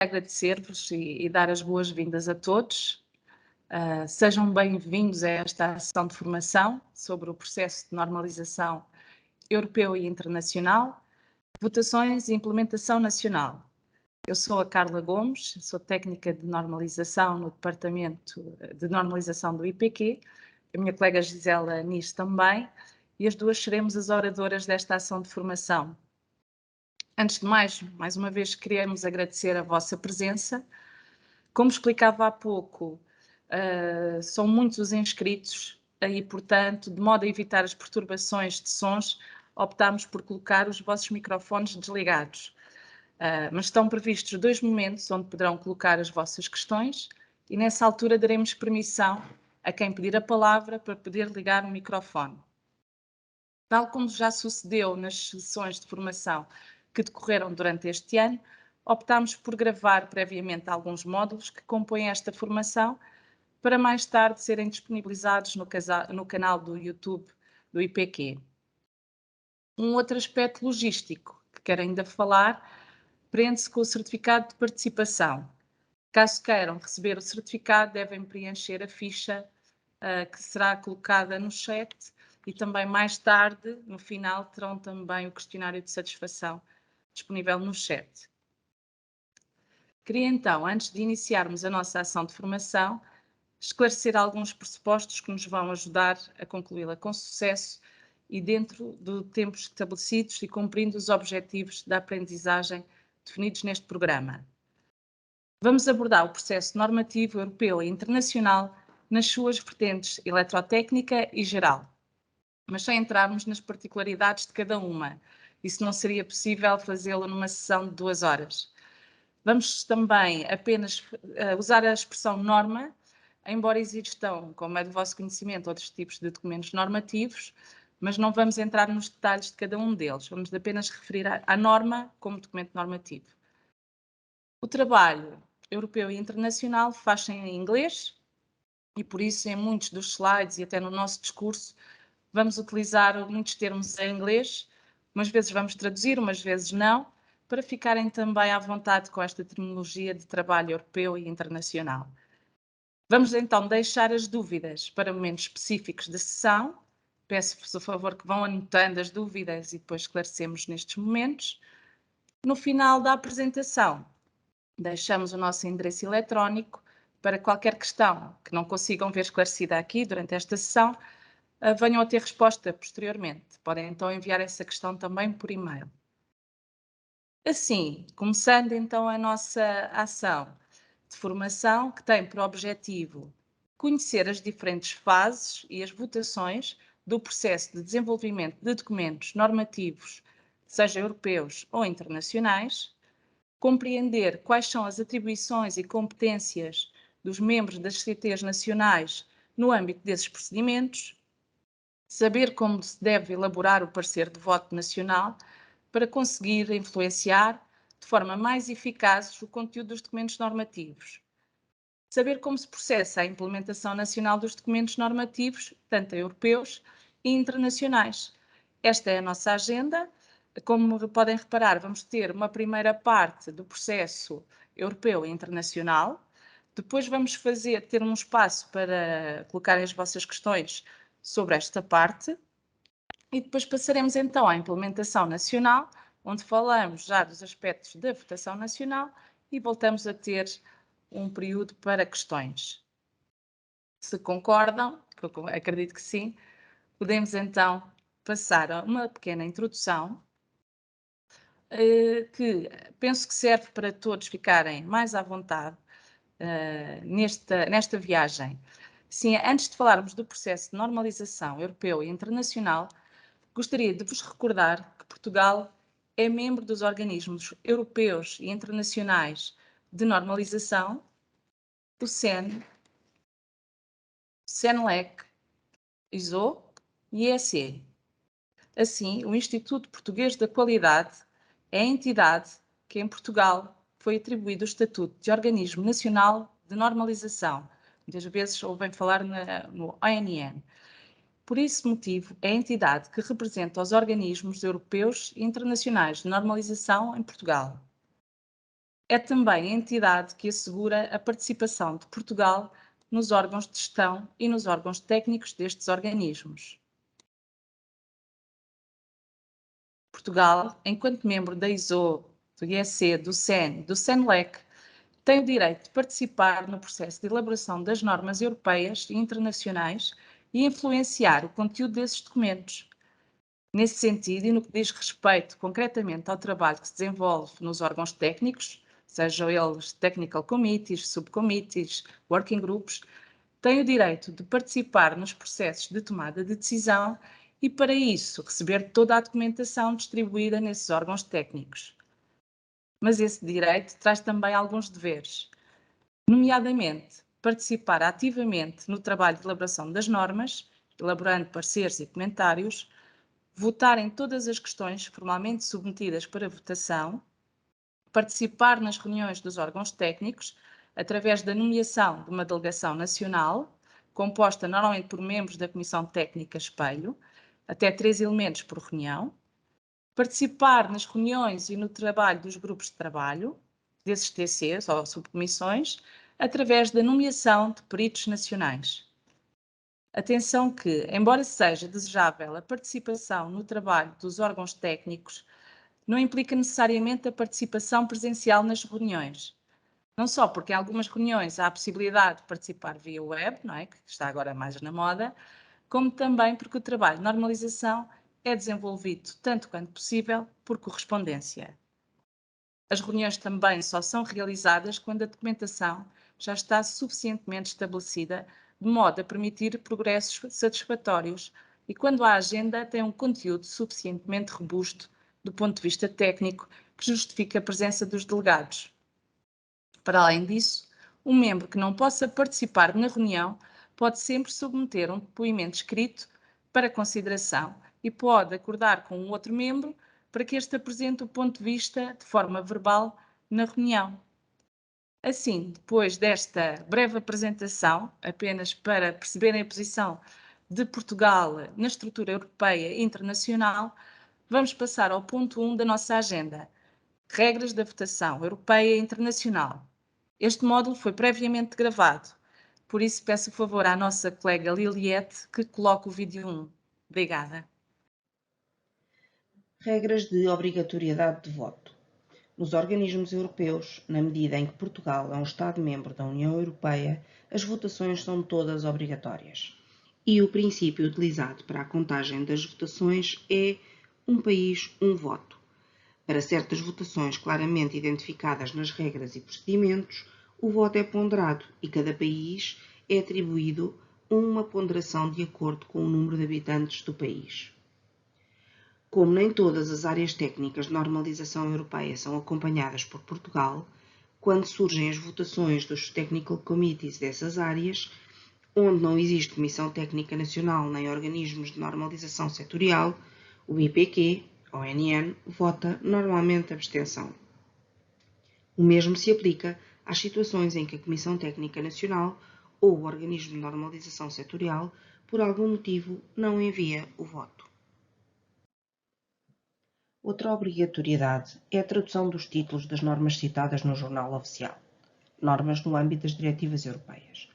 agradecer-vos e dar as boas-vindas a todos. Sejam bem-vindos a esta ação de formação sobre o processo de normalização europeu e internacional, votações e implementação nacional. Eu sou a Carla Gomes, sou técnica de normalização no Departamento de Normalização do IPQ, a minha colega Gisela Anis também, e as duas seremos as oradoras desta ação de formação. Antes de mais uma vez queremos agradecer a vossa presença. Como explicava há pouco, são muitos os inscritos e, portanto, de modo a evitar as perturbações de sons, optámos por colocar os vossos microfones desligados. Mas estão previstos 2 momentos onde poderão colocar as vossas questões e nessa altura daremos permissão a quem pedir a palavra para poder ligar o microfone. Tal como já sucedeu nas sessões de formação que decorreram durante este ano, optámos por gravar previamente alguns módulos que compõem esta formação para mais tarde serem disponibilizados no canal do YouTube do IPQ. Um outro aspecto logístico que quero ainda falar prende-se com o certificado de participação. Caso queiram receber o certificado, devem preencher a ficha que será colocada no chat e também mais tarde, no final, terão também o questionário de satisfação disponível no chat. Queria então, antes de iniciarmos a nossa ação de formação, esclarecer alguns pressupostos que nos vão ajudar a concluí-la com sucesso e dentro de tempos estabelecidos e cumprindo os objetivos da aprendizagem definidos neste programa. Vamos abordar o processo normativo europeu e internacional nas suas vertentes eletrotécnica e geral, mas sem entrarmos nas particularidades de cada uma. Isso não seria possível fazê-lo numa sessão de 2 horas. Vamos também apenas usar a expressão norma, embora existam, como é do vosso conhecimento, outros tipos de documentos normativos, mas não vamos entrar nos detalhes de cada um deles. Vamos apenas referir à norma como documento normativo. O trabalho europeu e internacional faz-se em inglês e, por isso, em muitos dos slides e até no nosso discurso, vamos utilizar muitos termos em inglês, umas vezes vamos traduzir, umas vezes não, para ficarem também à vontade com esta terminologia de trabalho europeu e internacional. Vamos então deixar as dúvidas para momentos específicos da sessão. Peço-vos o favor que vão anotando as dúvidas e depois esclarecemos nestes momentos. No final da apresentação, deixamos o nosso endereço eletrónico para qualquer questão que não consigam ver esclarecida aqui durante esta sessão, venham a ter resposta posteriormente. Podem então enviar essa questão também por e-mail. Assim, começando então a nossa ação de formação, que tem por objetivo conhecer as diferentes fases e as votações do processo de desenvolvimento de documentos normativos, seja europeus ou internacionais, compreender quais são as atribuições e competências dos membros das CTs nacionais no âmbito desses procedimentos, saber como se deve elaborar o parecer de voto nacional para conseguir influenciar de forma mais eficaz o conteúdo dos documentos normativos. Saber como se processa a implementação nacional dos documentos normativos, tanto europeus e internacionais. Esta é a nossa agenda. Como podem reparar, vamos ter uma primeira parte do processo europeu e internacional. Depois vamos ter um espaço para colocarem as vossas questões sobre esta parte. E depois passaremos então à implementação nacional, onde falamos já dos aspectos da votação nacional e voltamos a ter um período para questões. Se concordam, que eu acredito que sim, podemos então passar a uma pequena introdução que penso que serve para todos ficarem mais à vontade nesta viagem. Sim, antes de falarmos do processo de normalização europeu e internacional, gostaria de vos recordar que Portugal é membro dos organismos europeus e internacionais de normalização, do CEN, CENELEC, ISO e ESE. Assim, o Instituto Português da Qualidade é a entidade que em Portugal foi atribuído o estatuto de Organismo Nacional de Normalização. Muitas vezes ouvem falar no ONN. Por esse motivo, é a entidade que representa os organismos europeus e internacionais de normalização em Portugal. é também a entidade que assegura a participação de Portugal nos órgãos de gestão e nos órgãos técnicos destes organismos. Portugal, enquanto membro da ISO, do IEC, do SEN, do SENLEC, tem o direito de participar no processo de elaboração das normas europeias e internacionais e influenciar o conteúdo desses documentos. Nesse sentido, e no que diz respeito concretamente ao trabalho que se desenvolve nos órgãos técnicos, sejam eles technical committees, subcommittees, working groups, tem o direito de participar nos processos de tomada de decisão e, para isso, receber toda a documentação distribuída nesses órgãos técnicos. Mas esse direito traz também alguns deveres, nomeadamente participar ativamente no trabalho de elaboração das normas, elaborando pareceres e comentários, votar em todas as questões formalmente submetidas para votação, participar nas reuniões dos órgãos técnicos, através da nomeação de uma delegação nacional, composta normalmente por membros da Comissão Técnica Espelho, até 3 elementos por reunião, participar nas reuniões e no trabalho dos grupos de trabalho, desses TCs ou subcomissões, através da nomeação de peritos nacionais. Atenção que, embora seja desejável a participação no trabalho dos órgãos técnicos, não implica necessariamente a participação presencial nas reuniões. Não só porque em algumas reuniões há a possibilidade de participar via web, não é? Que está agora mais na moda, como também porque o trabalho de normalização é desenvolvido, tanto quanto possível, por correspondência. As reuniões também só são realizadas quando a documentação já está suficientemente estabelecida, de modo a permitir progressos satisfatórios e quando a agenda tem um conteúdo suficientemente robusto do ponto de vista técnico que justifique a presença dos delegados. Para além disso, um membro que não possa participar na reunião pode sempre submeter um depoimento escrito para consideração e pode acordar com um outro membro para que este apresente o ponto de vista de forma verbal na reunião. Assim, depois desta breve apresentação, apenas para perceberem a posição de Portugal na estrutura europeia e internacional, vamos passar ao ponto 1 da nossa agenda, regras da votação europeia e internacional. Este módulo foi previamente gravado, por isso peço o favor à nossa colega Liliette que coloque o vídeo 1. Obrigada. Regras de obrigatoriedade de voto. Nos organismos europeus, na medida em que Portugal é um Estado-membro da União Europeia, as votações são todas obrigatórias. E o princípio utilizado para a contagem das votações é um país, um voto. Para certas votações claramente identificadas nas regras e procedimentos, o voto é ponderado e cada país é atribuído uma ponderação de acordo com o número de habitantes do país. Como nem todas as áreas técnicas de normalização europeia são acompanhadas por Portugal, quando surgem as votações dos Technical Committees dessas áreas, onde não existe Comissão Técnica Nacional nem organismos de normalização setorial, o IPQ, ONN, vota normalmente abstenção. O mesmo se aplica às situações em que a Comissão Técnica Nacional ou o organismo de normalização setorial, por algum motivo, não envia o voto. Outra obrigatoriedade é a tradução dos títulos das normas citadas no Jornal Oficial. Normas no âmbito das diretivas europeias.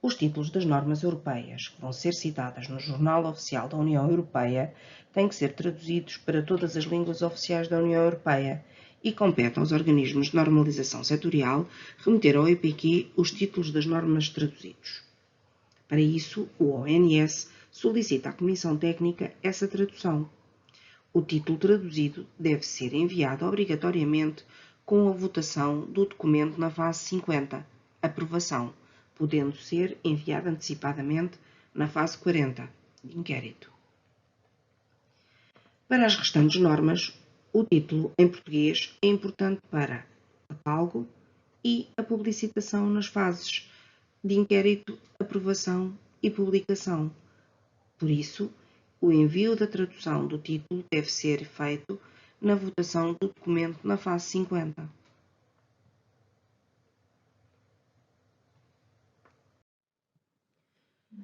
Os títulos das normas europeias que vão ser citadas no Jornal Oficial da União Europeia têm que ser traduzidos para todas as línguas oficiais da União Europeia e compete aos organismos de normalização setorial remeter ao EPQ os títulos das normas traduzidos. Para isso, o ONS solicita à Comissão Técnica essa tradução. O título traduzido deve ser enviado obrigatoriamente com a votação do documento na fase 50, aprovação, podendo ser enviado antecipadamente na fase 40, de inquérito. Para as restantes normas, o título em português é importante para catálogo e a publicitação nas fases de inquérito, aprovação e publicação. Por isso, o envio da tradução do título deve ser feito na votação do documento na fase 50.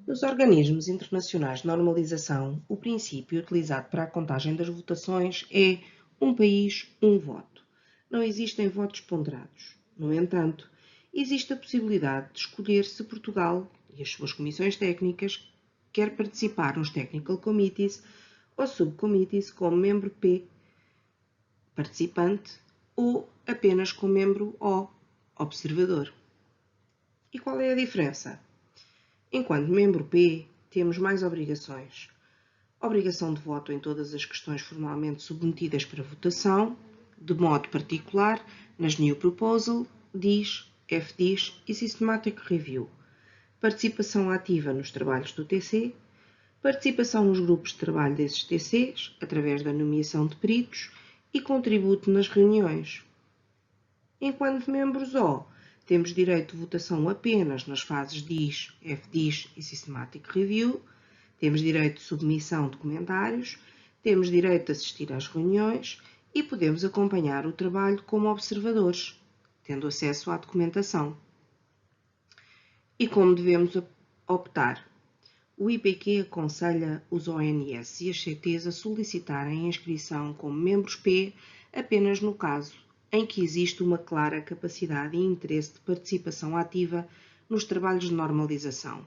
Nos organismos internacionais de normalização, o princípio utilizado para a contagem das votações é um país, um voto. não existem votos ponderados. No entanto, existe a possibilidade de escolher se Portugal e as suas comissões técnicas quer participar nos Technical Committees ou Subcommittees como membro P, participante, ou apenas como membro O, observador. E qual é a diferença? Enquanto membro P, temos mais obrigações. Obrigação de voto em todas as questões formalmente submetidas para votação, de modo particular nas New Proposal, DIS, FDIS e Systematic Review. Participação ativa nos trabalhos do TC, participação nos grupos de trabalho desses TCs, através da nomeação de peritos, e contributo nas reuniões. Enquanto membros O, temos direito de votação apenas nas fases DIS, FDIS e Systematic Review, temos direito de submissão de comentários, temos direito de assistir às reuniões e podemos acompanhar o trabalho como observadores, tendo acesso à documentação. E como devemos optar? O IPQ aconselha os ONS e as CTs a solicitarem a inscrição como membros P apenas no caso em que existe uma clara capacidade e interesse de participação ativa nos trabalhos de normalização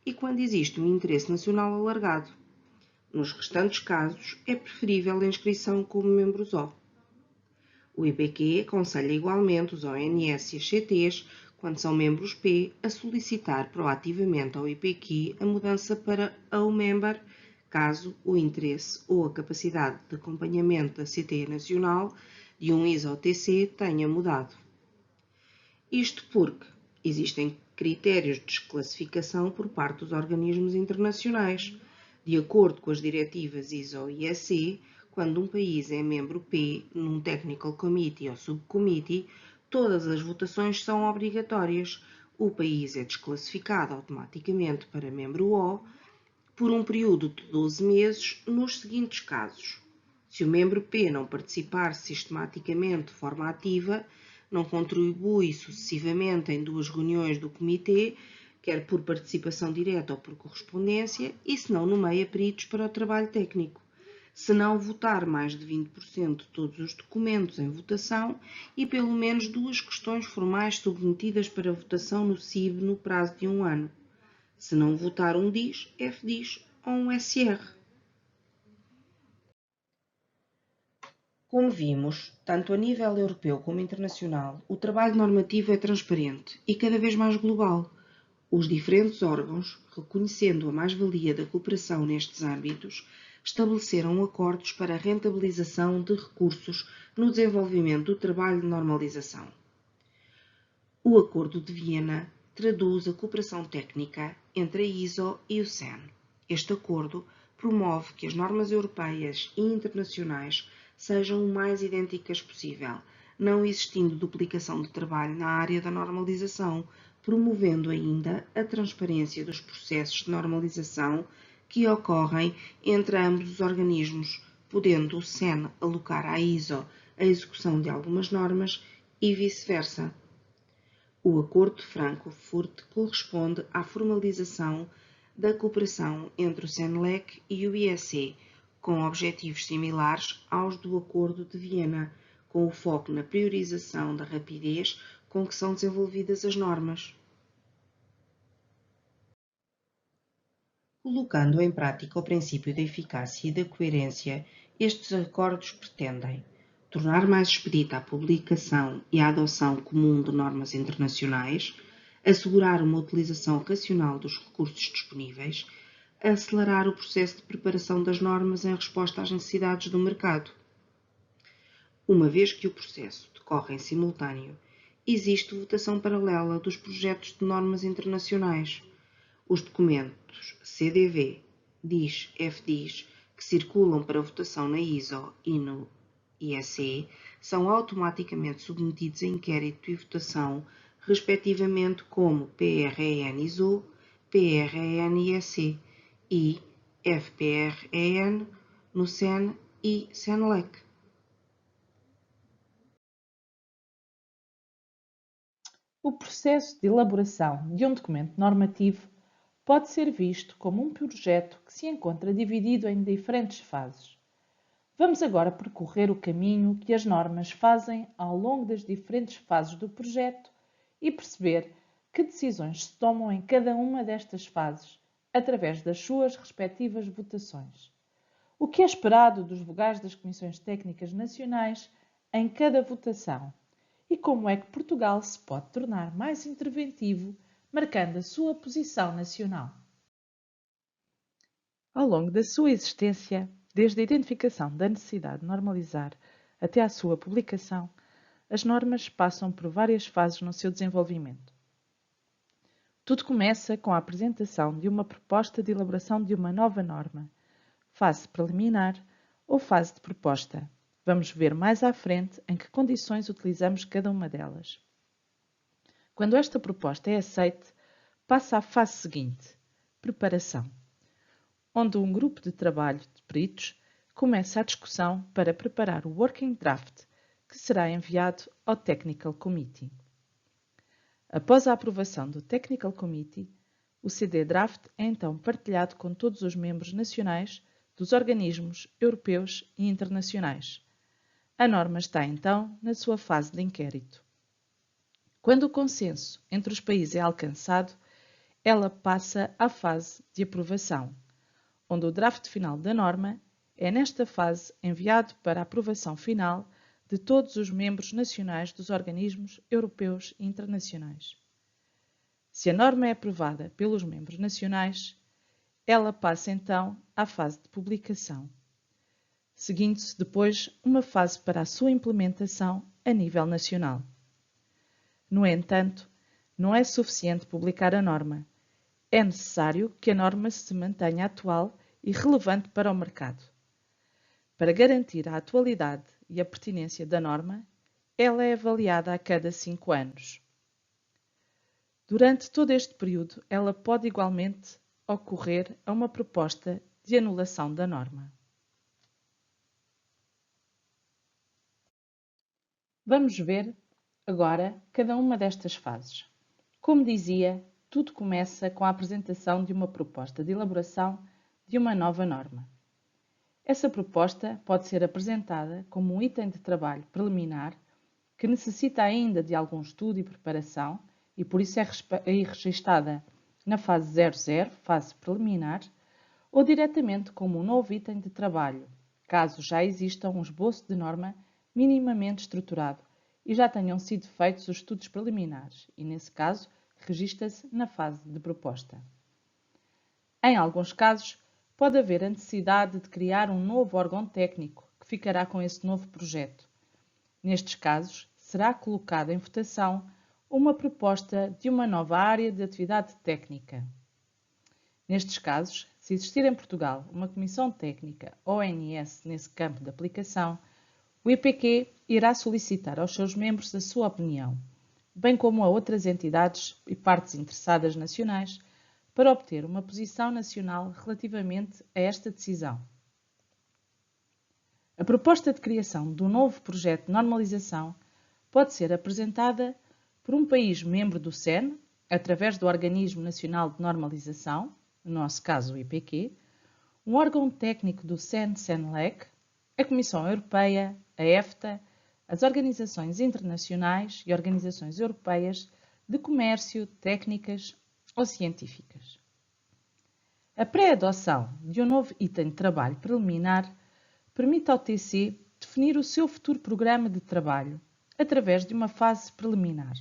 e quando existe um interesse nacional alargado. Nos restantes casos, é preferível a inscrição como membros O. O IPQ aconselha igualmente os ONS e as CTs, quando são membros P, a solicitar proativamente ao IPQ a mudança para O Member, caso o interesse ou a capacidade de acompanhamento da CT nacional de um ISO-TC tenha mudado. Isto porque existem critérios de desclassificação por parte dos organismos internacionais. De acordo com as diretivas ISO e EC, quando um país é membro P num Technical Committee ou Subcommittee, todas as votações são obrigatórias. O país é desclassificado automaticamente para membro O por um período de 12 meses nos seguintes casos. Se o membro P não participar sistematicamente de forma ativa, não contribui sucessivamente em 2 reuniões do comitê, quer por participação direta ou por correspondência, e se não nomeia peritos para o trabalho técnico. Se não votar mais de 20% de todos os documentos em votação e pelo menos 2 questões formais submetidas para votação no CIB no prazo de 1 ano. Se não votar um DIS, FDIS ou um SR. Como vimos, tanto a nível europeu como internacional, o trabalho normativo é transparente e cada vez mais global. Os diferentes órgãos, reconhecendo a mais-valia da cooperação nestes âmbitos, estabeleceram acordos para a rentabilização de recursos no desenvolvimento do trabalho de normalização. O Acordo de Viena traduz a cooperação técnica entre a ISO e o CEN. Este acordo promove que as normas europeias e internacionais sejam o mais idênticas possível, não existindo duplicação de trabalho na área da normalização, promovendo ainda a transparência dos processos de normalização que ocorrem entre ambos os organismos, podendo o CEN alocar à ISO a execução de algumas normas e vice-versa. O Acordo de Frankfurt corresponde à formalização da cooperação entre o CENELEC e o IEC, com objetivos similares aos do Acordo de Viena, com o foco na priorização da rapidez com que são desenvolvidas as normas. Colocando em prática o princípio da eficácia e da coerência, estes acordos pretendem tornar mais expedita a publicação e a adoção comum de normas internacionais, assegurar uma utilização racional dos recursos disponíveis, acelerar o processo de preparação das normas em resposta às necessidades do mercado. Uma vez que o processo decorre em simultâneo, existe votação paralela dos projetos de normas internacionais. Os documentos CDV, DIS, FDIS, que circulam para votação na ISO e no IEC, são automaticamente submetidos a inquérito e votação, respectivamente como PREN-ISO, PREN-IEC e FPREN no CEN e CENELEC. O processo de elaboração de um documento normativo pode ser visto como um projeto que se encontra dividido em diferentes fases. Vamos agora percorrer o caminho que as normas fazem ao longo das diferentes fases do projeto e perceber que decisões se tomam em cada uma destas fases, através das suas respectivas votações. O que é esperado dos vogais das Comissões Técnicas Nacionais em cada votação e como é que Portugal se pode tornar mais interventivo, marcando a sua posição nacional. Ao longo da sua existência, desde a identificação da necessidade de normalizar até à sua publicação, as normas passam por várias fases no seu desenvolvimento. Tudo começa com a apresentação de uma proposta de elaboração de uma nova norma, fase preliminar ou fase de proposta. Vamos ver mais à frente em que condições utilizamos cada uma delas. Quando esta proposta é aceite, passa à fase seguinte, preparação, onde um grupo de trabalho de peritos começa a discussão para preparar o Working Draft, que será enviado ao Technical Committee. Após a aprovação do Technical Committee, o CD Draft é então partilhado com todos os membros nacionais dos organismos europeus e internacionais. A norma está então na sua fase de inquérito. Quando o consenso entre os países é alcançado, ela passa à fase de aprovação, onde o draft final da norma é nesta fase enviado para a aprovação final de todos os membros nacionais dos organismos europeus e internacionais. Se a norma é aprovada pelos membros nacionais, ela passa então à fase de publicação, seguindo-se depois uma fase para a sua implementação a nível nacional. No entanto, não é suficiente publicar a norma. É necessário que a norma se mantenha atual e relevante para o mercado. Para garantir a atualidade e a pertinência da norma, ela é avaliada a cada 5 anos. Durante todo este período, ela pode igualmente ocorrer a uma proposta de anulação da norma. Vamos ver agora cada uma destas fases. Como dizia, tudo começa com a apresentação de uma proposta de elaboração de uma nova norma. Essa proposta pode ser apresentada como um item de trabalho preliminar que necessita ainda de algum estudo e preparação e por isso é registada na fase 00, fase preliminar, ou diretamente como um novo item de trabalho, caso já exista um esboço de norma minimamente estruturado e já tenham sido feitos os estudos preliminares e, nesse caso, registra-se na fase de proposta. Em alguns casos, pode haver a necessidade de criar um novo órgão técnico que ficará com esse novo projeto. Nestes casos, será colocada em votação uma proposta de uma nova área de atividade técnica. Nestes casos, se existir em Portugal uma Comissão Técnica ONS nesse campo de aplicação, o IPQ irá solicitar aos seus membros a sua opinião, bem como a outras entidades e partes interessadas nacionais, para obter uma posição nacional relativamente a esta decisão. A proposta de criação do novo projeto de normalização pode ser apresentada por um país membro do SEN, através do Organismo Nacional de Normalização, no nosso caso o IPQ, um órgão técnico do SEN-SENLEC, a Comissão Europeia, a EFTA, as organizações internacionais e organizações europeias de comércio, técnicas ou científicas. A pré-adoção de um novo item de trabalho preliminar permite ao TC definir o seu futuro programa de trabalho através de uma fase preliminar.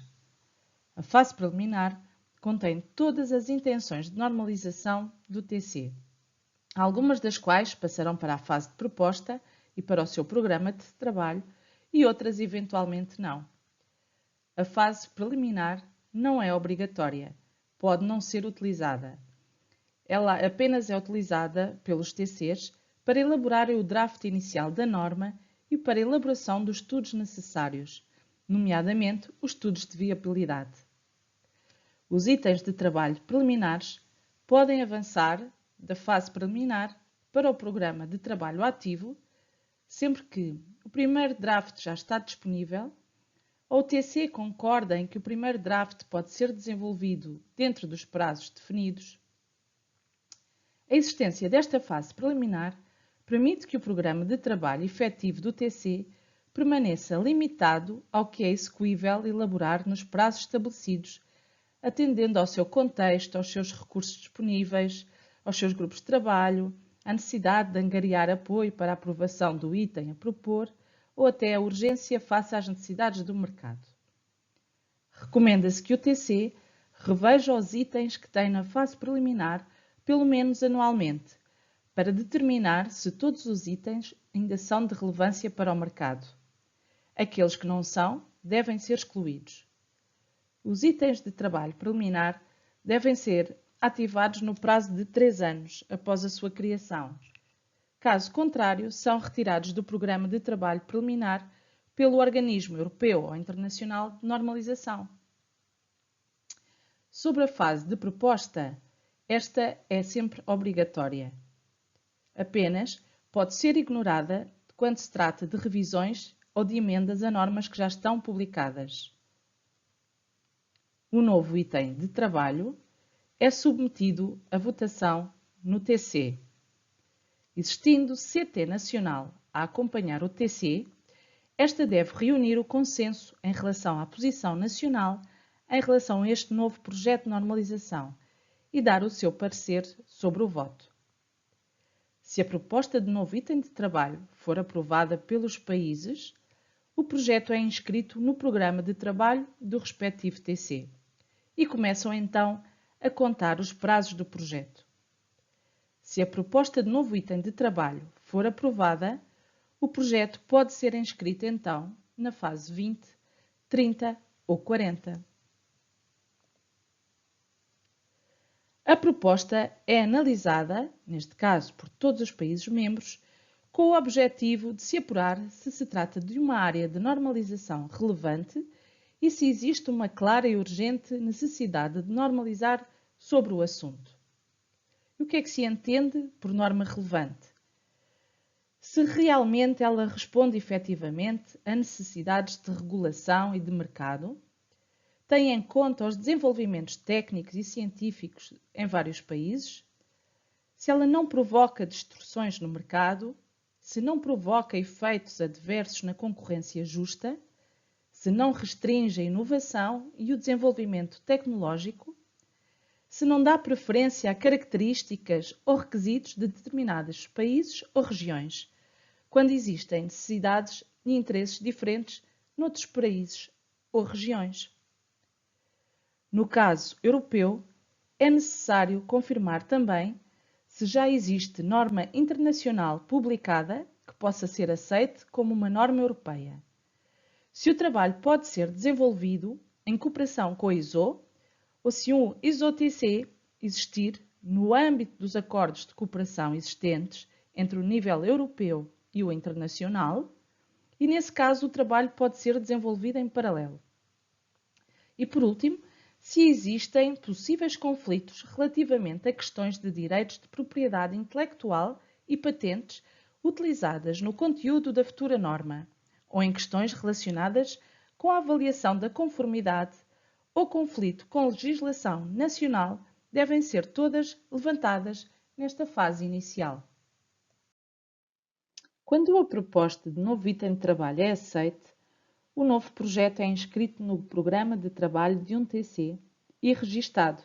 A fase preliminar contém todas as intenções de normalização do TC, algumas das quais passarão para a fase de proposta e para o seu programa de trabalho e outras eventualmente não. A fase preliminar não é obrigatória, pode não ser utilizada. Ela apenas é utilizada pelos TCs para elaborarem o draft inicial da norma e para a elaboração dos estudos necessários, nomeadamente os estudos de viabilidade. Os itens de trabalho preliminares podem avançar da fase preliminar para o programa de trabalho ativo, sempre que o primeiro draft já está disponível ou o TC concorda em que o primeiro draft pode ser desenvolvido dentro dos prazos definidos. A existência desta fase preliminar permite que o programa de trabalho efetivo do TC permaneça limitado ao que é execuível elaborar nos prazos estabelecidos, atendendo ao seu contexto, aos seus recursos disponíveis, aos seus grupos de trabalho, à necessidade de angariar apoio para a aprovação do item a propor ou até a urgência face às necessidades do mercado. Recomenda-se que o TC reveja os itens que tem na fase preliminar, pelo menos anualmente, para determinar se todos os itens ainda são de relevância para o mercado. Aqueles que não são devem ser excluídos. Os itens de trabalho preliminar devem ser ativados no prazo de 3 anos após a sua criação. Caso contrário, são retirados do programa de trabalho preliminar pelo organismo europeu ou internacional de normalização. Sobre a fase de proposta, esta é sempre obrigatória. Apenas pode ser ignorada quando se trata de revisões ou de emendas a normas que já estão publicadas. O novo item de trabalho é submetido à votação no TC. Existindo CT nacional a acompanhar o TC, esta deve reunir o consenso em relação à posição nacional em relação a este novo projeto de normalização e dar o seu parecer sobre o voto. Se a proposta de novo item de trabalho for aprovada pelos países, o projeto é inscrito no programa de trabalho do respectivo TC e começam então a contar os prazos do projeto. Se a proposta de novo item de trabalho for aprovada, o projeto pode ser inscrito então na fase 20, 30 ou 40. A proposta é analisada, neste caso por todos os países membros, com o objetivo de se apurar se se trata de uma área de normalização relevante e se existe uma clara e urgente necessidade de normalizar sobre o assunto. E o que é que se entende por norma relevante? Se realmente ela responde efetivamente a necessidades de regulação e de mercado, tem em conta os desenvolvimentos técnicos e científicos em vários países, se ela não provoca distorções no mercado, se não provoca efeitos adversos na concorrência justa, se não restringe a inovação e o desenvolvimento tecnológico, se não dá preferência a características ou requisitos de determinados países ou regiões, quando existem necessidades e interesses diferentes noutros países ou regiões. No caso europeu, é necessário confirmar também se já existe norma internacional publicada que possa ser aceite como uma norma europeia. Se o trabalho pode ser desenvolvido em cooperação com a ISO, ou se um ISO-TC existir no âmbito dos acordos de cooperação existentes entre o nível europeu e o internacional, e nesse caso o trabalho pode ser desenvolvido em paralelo. E por último, se existem possíveis conflitos relativamente a questões de direitos de propriedade intelectual e patentes utilizadas no conteúdo da futura norma, ou em questões relacionadas com a avaliação da conformidade ou conflito com legislação nacional, devem ser todas levantadas nesta fase inicial. Quando a proposta de novo item de trabalho é aceite, o novo projeto é inscrito no programa de trabalho de um TC e registado,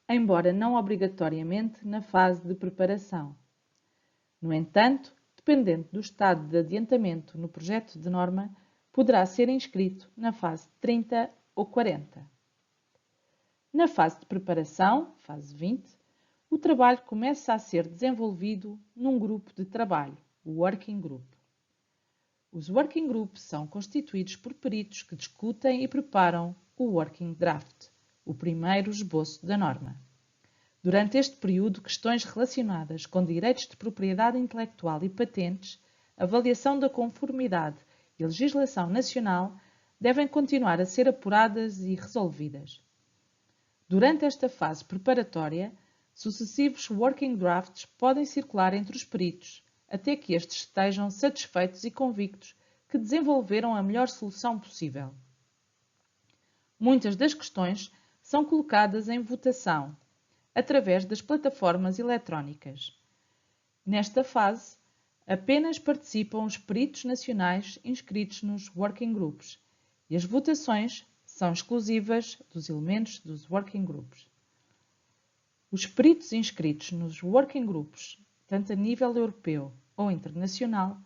embora não obrigatoriamente na fase de preparação. No entanto, dependente do estado de adiantamento no projeto de norma, poderá ser inscrito na fase 30 ou 40. Na fase de preparação, fase 20, o trabalho começa a ser desenvolvido num grupo de trabalho, o Working Group. Os Working Groups são constituídos por peritos que discutem e preparam o Working Draft, o primeiro esboço da norma. Durante este período, questões relacionadas com direitos de propriedade intelectual e patentes, avaliação da conformidade e legislação nacional devem continuar a ser apuradas e resolvidas. Durante esta fase preparatória, sucessivos Working Drafts podem circular entre os peritos, até que estes estejam satisfeitos e convictos que desenvolveram a melhor solução possível. Muitas das questões são colocadas em votação, através das plataformas eletrónicas. Nesta fase, Apenas participam os peritos nacionais inscritos nos Working Groups e as votações são exclusivas dos elementos dos Working Groups. Os peritos inscritos nos Working Groups, tanto a nível europeu ou internacional,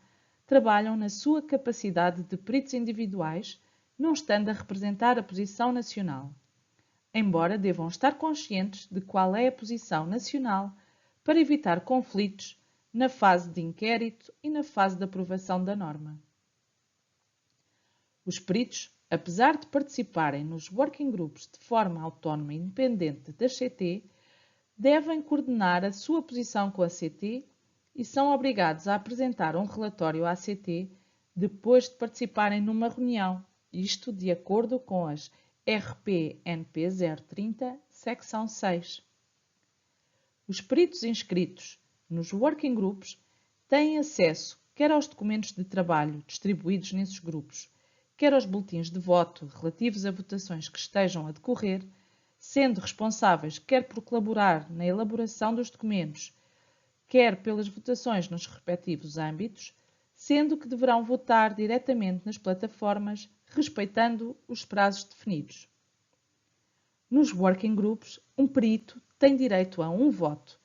trabalham na sua capacidade de peritos individuais, não estando a representar a posição nacional, embora devam estar conscientes de qual é a posição nacional para evitar conflitos na fase de inquérito e na fase de aprovação da norma. Os peritos, apesar de participarem nos working groups de forma autónoma e independente da CT, devem coordenar a sua posição com a CT e são obrigados a apresentar um relatório à CT depois de participarem numa reunião, isto de acordo com as RP-NP 030, secção 6. Os peritos inscritos nos working groups têm acesso quer aos documentos de trabalho distribuídos nesses grupos, quer aos boletins de voto relativos a votações que estejam a decorrer, sendo responsáveis quer por colaborar na elaboração dos documentos, quer pelas votações nos respectivos âmbitos, sendo que deverão votar diretamente nas plataformas, respeitando os prazos definidos. Nos working groups, um perito tem direito a um voto,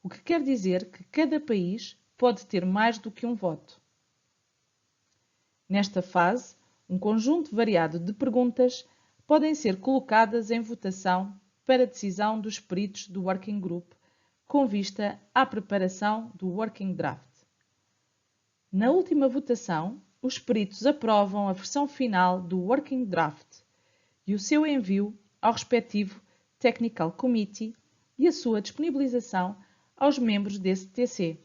o que quer dizer que cada país pode ter mais do que um voto. Nesta fase, um conjunto variado de perguntas podem ser colocadas em votação para decisão dos peritos do working group, com vista à preparação do working draft. Na última votação, os peritos aprovam a versão final do working draft e o seu envio ao respectivo Technical Committee e a sua disponibilização aos membros desse TC.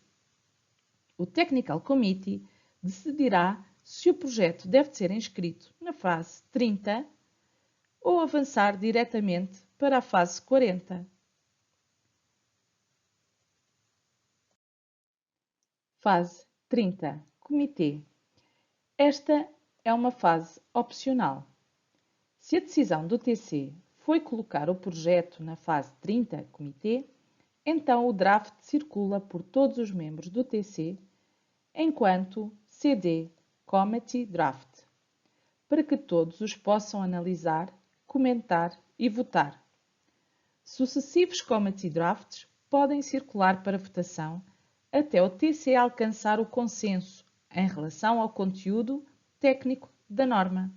O Technical Committee decidirá se o projeto deve ser inscrito na fase 30 ou avançar diretamente para a fase 40. Fase 30. Comitê. Esta é uma fase opcional. Se a decisão do TC foi colocar o projeto na fase 30, Comitê, então o draft circula por todos os membros do TC, enquanto CD, Committee Draft, para que todos os possam analisar, comentar e votar. Sucessivos Committee Drafts podem circular para votação até o TC alcançar o consenso em relação ao conteúdo técnico da norma.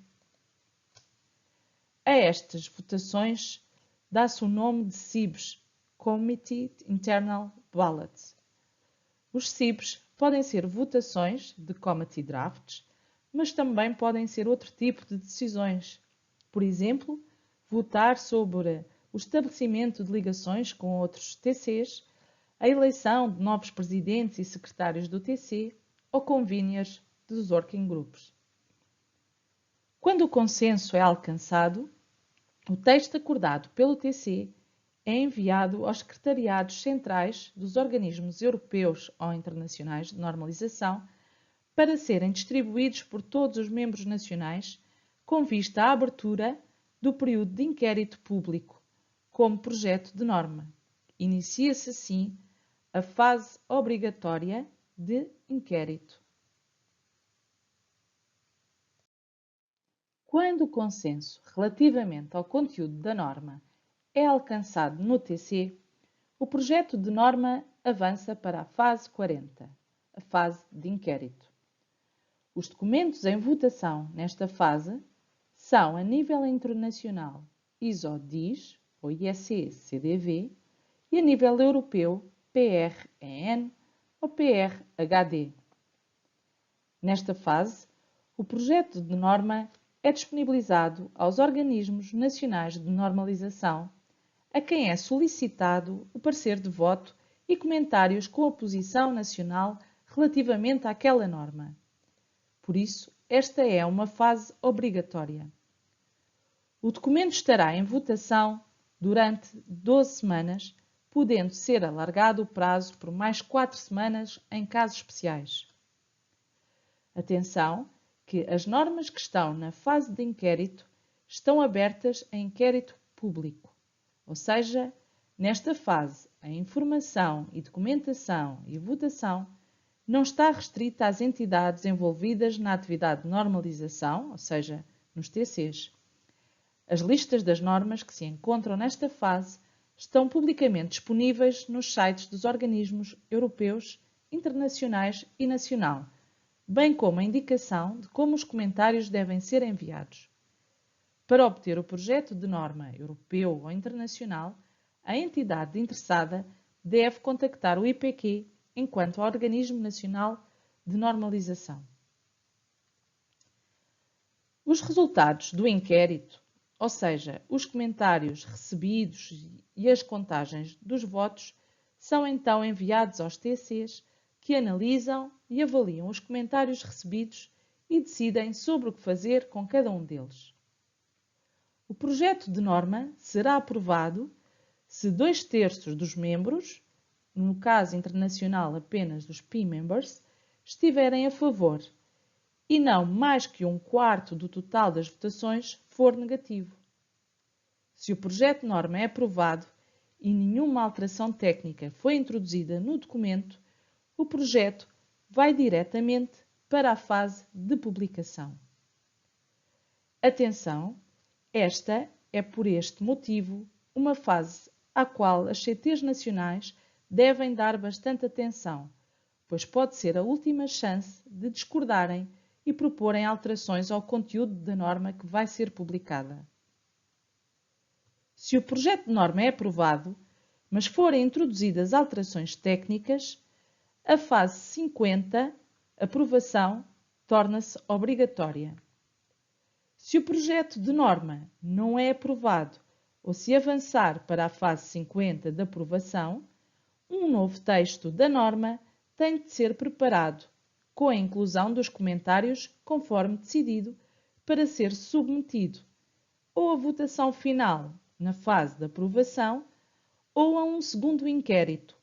A estas votações dá-se o nome de CIBs, Committee Internal Ballots. Os CIBs podem ser votações de Committee Drafts, mas também podem ser outro tipo de decisões. Por exemplo, votar sobre o estabelecimento de ligações com outros TCs, a eleição de novos presidentes e secretários do TC ou conveniers dos working groups. Quando o consenso é alcançado, o texto acordado pelo TC é enviado aos secretariados centrais dos organismos europeus ou internacionais de normalização para serem distribuídos por todos os membros nacionais com vista à abertura do período de inquérito público como projeto de norma. Inicia-se assim a fase obrigatória de inquérito. Quando o consenso relativamente ao conteúdo da norma é alcançado no TC, o projeto de norma avança para a fase 40, a fase de inquérito. Os documentos em votação nesta fase são, a nível internacional, ISO-DIS ou IEC-CDV e a nível europeu, PREN ou PRHD. Nesta fase, o projeto de norma é disponibilizado aos organismos nacionais de normalização, a quem é solicitado o parecer de voto e comentários com a posição nacional relativamente àquela norma. Por isso, esta é uma fase obrigatória. O documento estará em votação durante 12 semanas, podendo ser alargado o prazo por mais 4 semanas em casos especiais. Atenção que as normas que estão na fase de inquérito estão abertas a inquérito público, ou seja, nesta fase a informação e documentação e votação não está restrita às entidades envolvidas na atividade de normalização, ou seja, nos TCs. As listas das normas que se encontram nesta fase estão publicamente disponíveis nos sites dos organismos europeus, internacionais e nacional, bem como a indicação de como os comentários devem ser enviados. Para obter o projeto de norma europeu ou internacional, a entidade interessada deve contactar o IPQ enquanto Organismo Nacional de Normalização. Os resultados do inquérito, ou seja, os comentários recebidos e as contagens dos votos, são então enviados aos TCs, que analisam e avaliam os comentários recebidos e decidem sobre o que fazer com cada um deles. O projeto de norma será aprovado se 2/3 dos membros, no caso internacional apenas dos P-Members, estiverem a favor e não mais que 1/4 do total das votações for negativo. Se o projeto de norma é aprovado e nenhuma alteração técnica foi introduzida no documento, o projeto vai diretamente para a fase de publicação. Atenção, esta é por este motivo uma fase à qual as CTs nacionais devem dar bastante atenção, pois pode ser a última chance de discordarem e proporem alterações ao conteúdo da norma que vai ser publicada. Se o projeto de norma é aprovado, mas forem introduzidas alterações técnicas, a fase 50, aprovação, torna-se obrigatória. Se o projeto de norma não é aprovado ou se avançar para a fase 50 de aprovação, um novo texto da norma tem de ser preparado, com a inclusão dos comentários conforme decidido, para ser submetido ou à votação final na fase de aprovação ou a um segundo inquérito.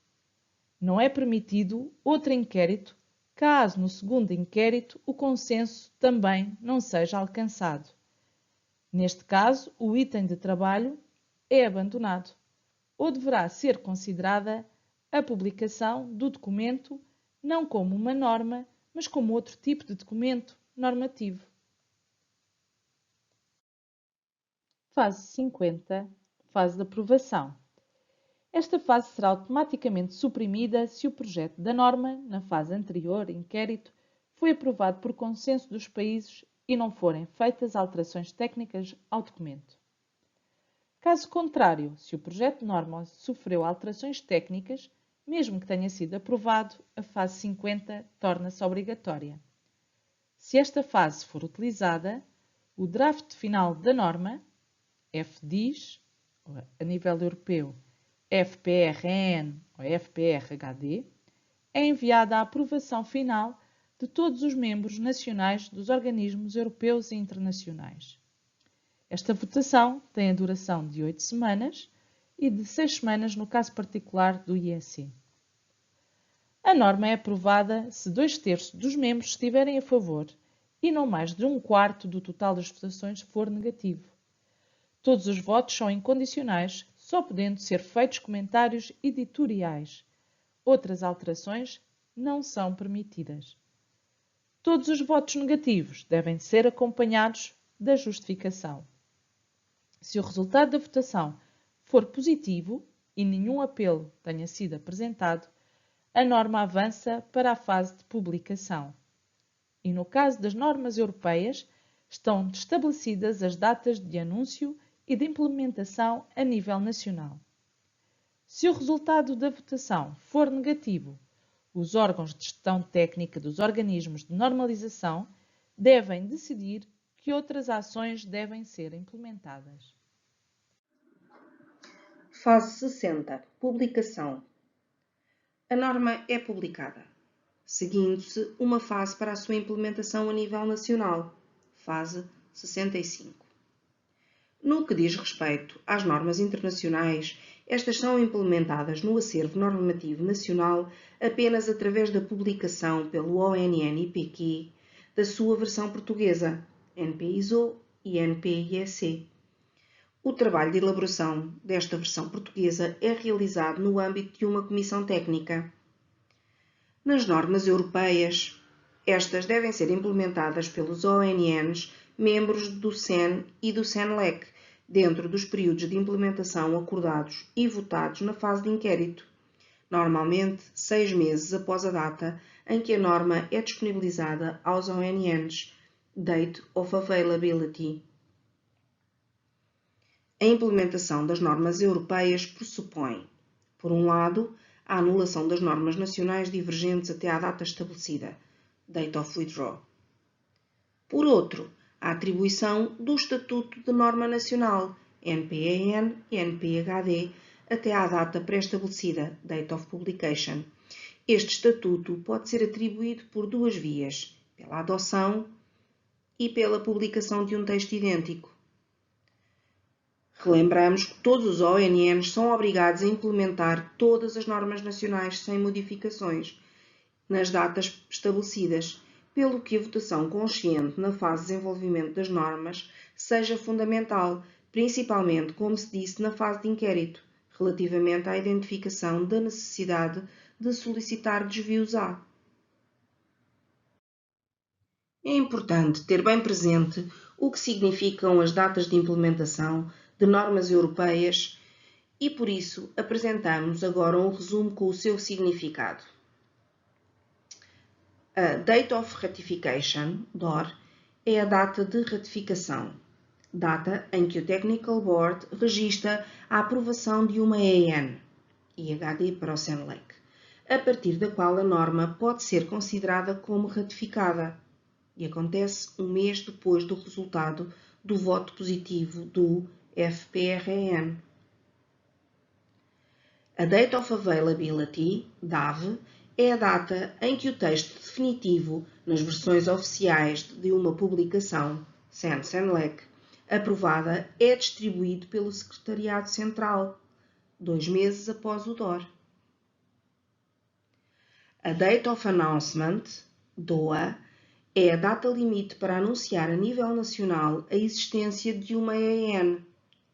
Não é permitido outro inquérito, caso no segundo inquérito o consenso também não seja alcançado. Neste caso, o item de trabalho é abandonado ou deverá ser considerada a publicação do documento não como uma norma, mas como outro tipo de documento normativo. Fase 50, fase de aprovação. Esta fase será automaticamente suprimida se o projeto da norma, na fase anterior, inquérito, foi aprovado por consenso dos países e não forem feitas alterações técnicas ao documento. Caso contrário, se o projeto de norma sofreu alterações técnicas, mesmo que tenha sido aprovado, a fase 50 torna-se obrigatória. Se esta fase for utilizada, o draft final da norma, FDIS, a nível europeu, FPRN ou FPRHD, é enviada à aprovação final de todos os membros nacionais dos organismos europeus e internacionais. Esta votação tem a duração de 8 semanas e de 6 semanas no caso particular do IEC. A norma é aprovada se 2/3 dos membros estiverem a favor e não mais de 1/4 do total das votações for negativo. Todos os votos são incondicionais, só podendo ser feitos comentários editoriais. Outras alterações não são permitidas. Todos os votos negativos devem ser acompanhados da justificação. Se o resultado da votação for positivo e nenhum apelo tenha sido apresentado, a norma avança para a fase de publicação. E no caso das normas europeias, estão estabelecidas as datas de anúncio e de implementação a nível nacional. Se o resultado da votação for negativo, os órgãos de gestão técnica dos organismos de normalização devem decidir que outras ações devem ser implementadas. Fase 60. Publicação. A norma é publicada, seguindo-se uma fase para a sua implementação a nível nacional, fase 65. No que diz respeito às normas internacionais, estas são implementadas no acervo normativo nacional apenas através da publicação pelo ONN-IPQ da sua versão portuguesa, NP-ISO e NP-IEC. O trabalho de elaboração desta versão portuguesa é realizado no âmbito de uma comissão técnica. Nas normas europeias, estas devem ser implementadas pelos ONNs, membros do CEN e do CENLEC, dentro dos períodos de implementação acordados e votados na fase de inquérito, normalmente 6 meses após a data em que a norma é disponibilizada aos ONNs, Date of Availability. A implementação das normas europeias pressupõe, por um lado, a anulação das normas nacionais divergentes até à data estabelecida, Date of Withdrawal. Por outro, a atribuição do Estatuto de Norma Nacional, NPAN e NPHD, até à data pré-estabelecida, Date of Publication. Este estatuto pode ser atribuído por duas vias, pela adoção e pela publicação de um texto idêntico. Relembramos que todos os ONNs são obrigados a implementar todas as normas nacionais sem modificações, nas datas estabelecidas, pelo que a votação consciente na fase de desenvolvimento das normas seja fundamental, principalmente, como se disse, na fase de inquérito, relativamente à identificação da necessidade de solicitar desvios A. É importante ter bem presente o que significam as datas de implementação de normas europeias e, por isso, apresentamos agora um resumo com o seu significado. A Date of Ratification, DOR, é a data de ratificação, data em que o Technical Board registra a aprovação de uma EN, IHD para o CENLEC, a partir da qual a norma pode ser considerada como ratificada, e acontece um mês depois do resultado do voto positivo do FPRN. A Date of Availability, DAV, é a data em que o texto definitivo, nas versões oficiais de uma publicação, CEN-CENLEC, aprovada, é distribuído pelo Secretariado Central, 2 meses após o DOR. A Date of Announcement, DOA, é a data limite para anunciar a nível nacional a existência de uma EN,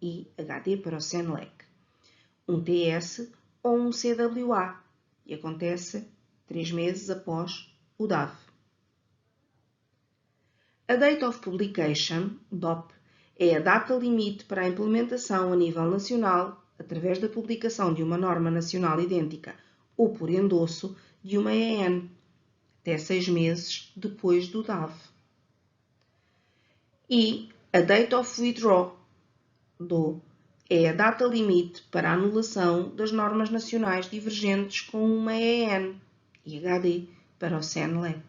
IHD para o CENLEC, um TS ou um CWA, e acontece 3 meses após o DAV. A Date of Publication, DOP, é a data limite para a implementação a nível nacional, através da publicação de uma norma nacional idêntica ou por endosso de uma EN, até 6 meses depois do DAV. E a Date of Withdrawal, DO, é a data limite para a anulação das normas nacionais divergentes com uma EN, IHD, para o CENLEC.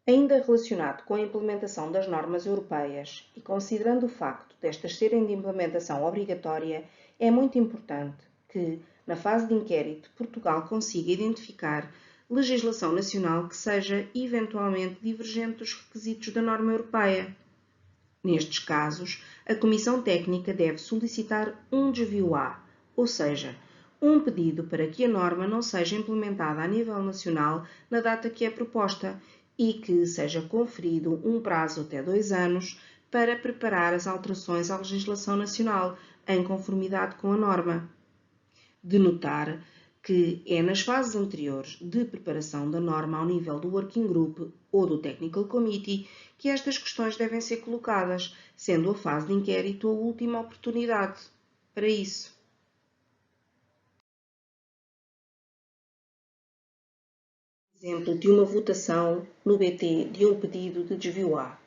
Ainda relacionado com a implementação das normas europeias e considerando o facto destas serem de implementação obrigatória, é muito importante que, na fase de inquérito, Portugal consiga identificar legislação nacional que seja eventualmente divergente dos requisitos da norma europeia. Nestes casos, a Comissão Técnica deve solicitar um desvio A, ou seja, um pedido para que a norma não seja implementada a nível nacional na data que é proposta e que seja conferido um prazo até 2 anos para preparar as alterações à legislação nacional em conformidade com a norma. De notar que é nas fases anteriores de preparação da norma ao nível do Working Group ou do Technical Committee que estas questões devem ser colocadas, sendo a fase de inquérito a última oportunidade para isso. Exemplo de uma votação no BT de um pedido de desvio A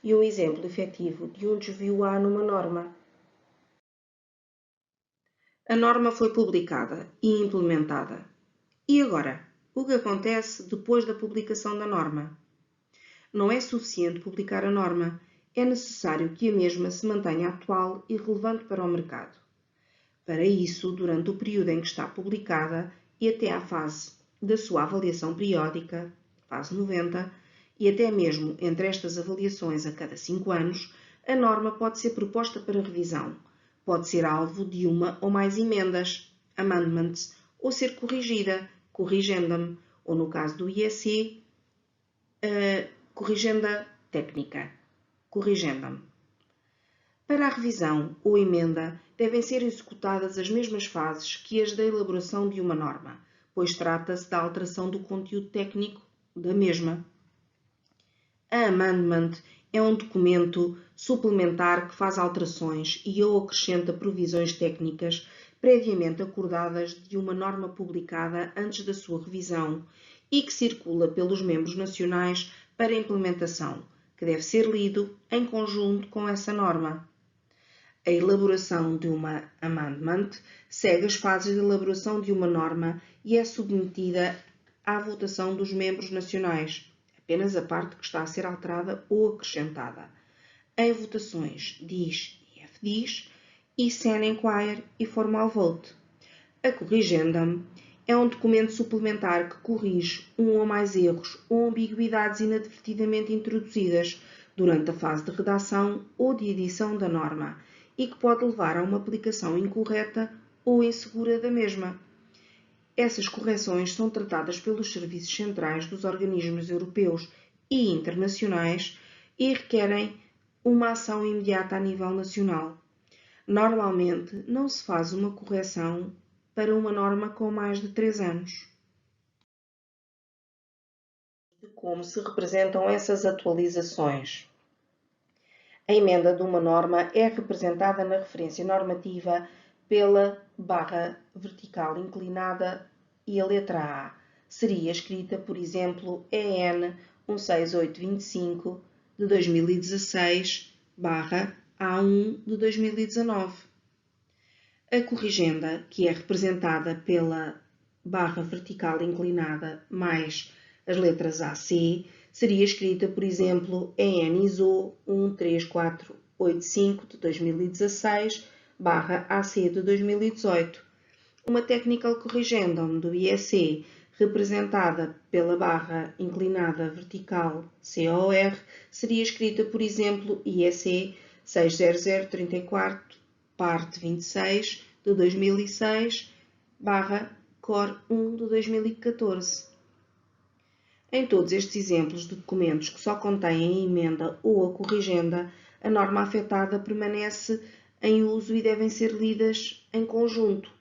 e um exemplo efetivo de um desvio A numa norma. A norma foi publicada e implementada. E agora? O que acontece depois da publicação da norma? Não é suficiente publicar a norma, é necessário que a mesma se mantenha atual e relevante para o mercado. Para isso, durante o período em que está publicada e até à fase da sua avaliação periódica, fase 90, e até mesmo entre estas avaliações a cada 5 anos, a norma pode ser proposta para revisão. Pode ser alvo de uma ou mais emendas, amendments, ou ser corrigida, corrigendum, ou no caso do IEC, corrigenda técnica, corrigendum. Para a revisão ou emenda, devem ser executadas as mesmas fases que as da elaboração de uma norma, pois trata-se da alteração do conteúdo técnico da mesma. A amendment é um documento suplementar que faz alterações e ou acrescenta provisões técnicas previamente acordadas de uma norma publicada antes da sua revisão e que circula pelos membros nacionais para implementação, que deve ser lido em conjunto com essa norma. A elaboração de uma amendment segue as fases de elaboração de uma norma e é submetida à votação dos membros nacionais, apenas a parte que está a ser alterada ou acrescentada, em votações DIS e FDIS e Sen Inquiry e Formal Vote. A corrigendum é um documento suplementar que corrige um ou mais erros ou ambiguidades inadvertidamente introduzidas durante a fase de redação ou de edição da norma e que pode levar a uma aplicação incorreta ou insegura da mesma. Essas correções são tratadas pelos serviços centrais dos organismos europeus e internacionais e requerem uma ação imediata a nível nacional. Normalmente, não se faz uma correção para uma norma com mais de 3 anos. Como se representam essas atualizações? A emenda de uma norma é representada na referência normativa pela barra vertical inclinada e a letra A seria escrita, por exemplo, EN 16825 de 2016 barra A1 de 2019. A corrigenda, que é representada pela barra vertical inclinada mais as letras AC, seria escrita, por exemplo, EN ISO 13485 de 2016 barra AC de 2018. Uma Technical Corrigendum do IEC, representada pela barra inclinada vertical COR, seria escrita, por exemplo, IEC 60034, parte 26 de 2006, barra COR 1 de 2014. Em todos estes exemplos de documentos que só contêm a emenda ou a corrigenda, a norma afetada permanece em uso e devem ser lidas em conjunto.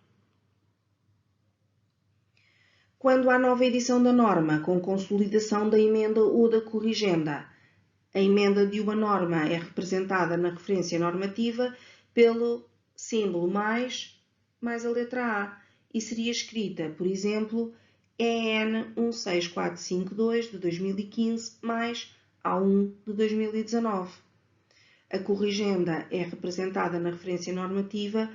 Quando há nova edição da norma, com consolidação da emenda ou da corrigenda, a emenda de uma norma é representada na referência normativa pelo símbolo mais a letra A e seria escrita, por exemplo, EN 16452 de 2015 mais A1 de 2019. A corrigenda é representada na referência normativa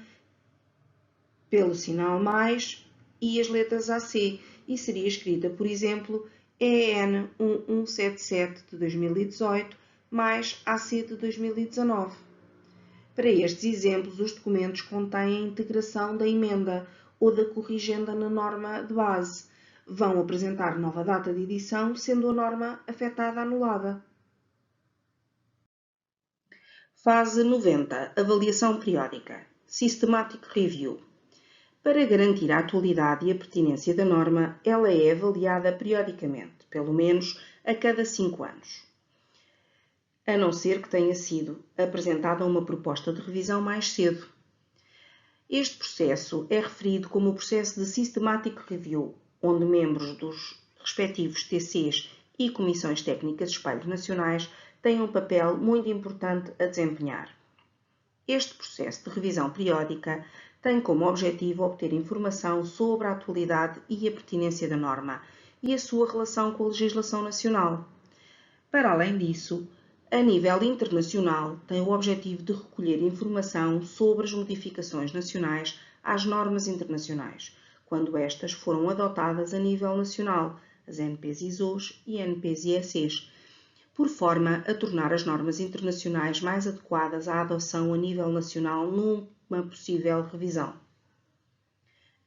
pelo sinal mais e as letras AC e seria escrita, por exemplo, EN 1177 de 2018 mais AC de 2019. Para estes exemplos, os documentos contêm a integração da emenda ou da corrigenda na norma de base. Vão apresentar nova data de edição, sendo a norma afetada anulada. Fase 90. Avaliação periódica. Systematic Review. Para garantir a atualidade e a pertinência da norma, ela é avaliada periodicamente, pelo menos a cada 5 anos, a não ser que tenha sido apresentada uma proposta de revisão mais cedo. Este processo é referido como o processo de Systematic Review, onde membros dos respectivos TCs e comissões técnicas de espelhos nacionais têm um papel muito importante a desempenhar. Este processo de revisão periódica tem como objetivo obter informação sobre a atualidade e a pertinência da norma e a sua relação com a legislação nacional. Para além disso, a nível internacional, tem o objetivo de recolher informação sobre as modificações nacionais às normas internacionais, quando estas foram adotadas a nível nacional, as NPs ISOs e NPs IECs, por forma a tornar as normas internacionais mais adequadas à adoção a nível nacional numa possível revisão.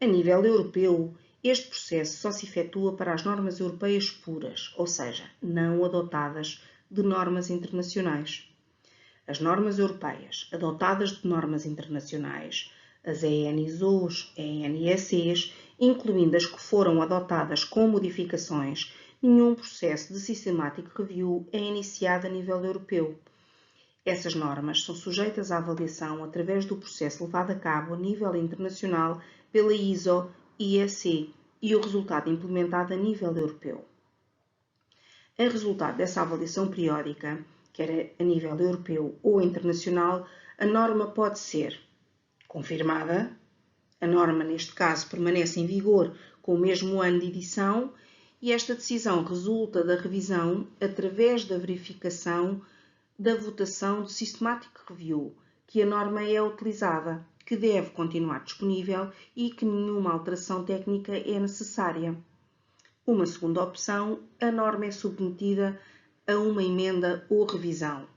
A nível europeu, este processo só se efetua para as normas europeias puras, ou seja, não adotadas de normas internacionais. As normas europeias adotadas de normas internacionais, as EN-ISOs, EN-IECs, incluindo as que foram adotadas com modificações, nenhum processo de Systematic Review é iniciado a nível europeu. Essas normas são sujeitas à avaliação através do processo levado a cabo a nível internacional pela ISO IEC e o resultado implementado a nível europeu. A resultado dessa avaliação periódica, quer a nível europeu ou internacional, a norma pode ser confirmada. A norma, neste caso, permanece em vigor com o mesmo ano de edição e esta decisão resulta da revisão através da verificação da votação do Systematic Review, que a norma é utilizada, que deve continuar disponível e que nenhuma alteração técnica é necessária. Uma segunda opção, a norma é submetida a uma emenda ou revisão.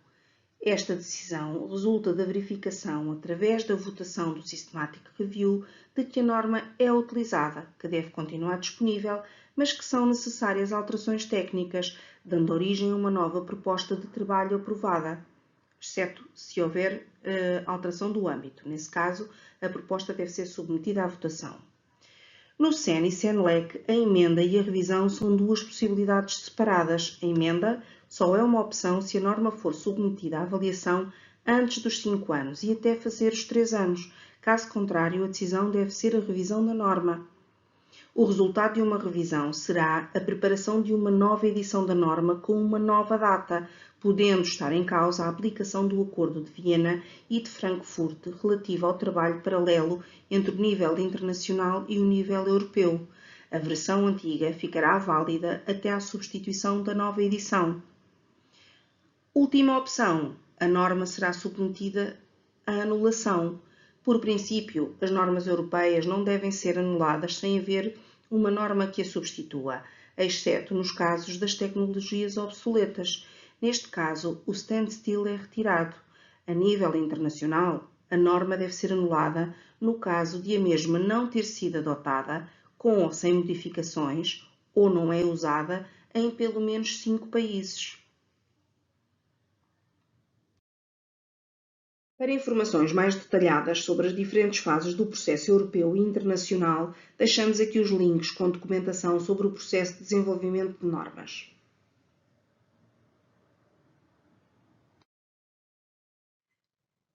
Esta decisão resulta da verificação, através da votação do Systematic Review, de que a norma é utilizada, que deve continuar disponível, mas que são necessárias alterações técnicas, dando origem a uma nova proposta de trabalho aprovada, exceto se houver alteração do âmbito. Nesse caso, a proposta deve ser submetida à votação. No SEN e SENLEC, a emenda e a revisão são duas possibilidades separadas. A emenda só é uma opção se a norma for submetida à avaliação antes dos 5 anos e até fazer os 3 anos. Caso contrário, a decisão deve ser a revisão da norma. O resultado de uma revisão será a preparação de uma nova edição da norma com uma nova data, podendo estar em causa a aplicação do Acordo de Viena e de Frankfurt relativo ao trabalho paralelo entre o nível internacional e o nível europeu. A versão antiga ficará válida até à substituição da nova edição. Última opção, a norma será submetida à anulação. Por princípio, as normas europeias não devem ser anuladas sem haver uma norma que a substitua, exceto nos casos das tecnologias obsoletas. Neste caso, o standstill é retirado. A nível internacional, a norma deve ser anulada no caso de a mesma não ter sido adotada, com ou sem modificações, ou não é usada em pelo menos 5 países. Para informações mais detalhadas sobre as diferentes fases do processo europeu e internacional, deixamos aqui os links com documentação sobre o processo de desenvolvimento de normas.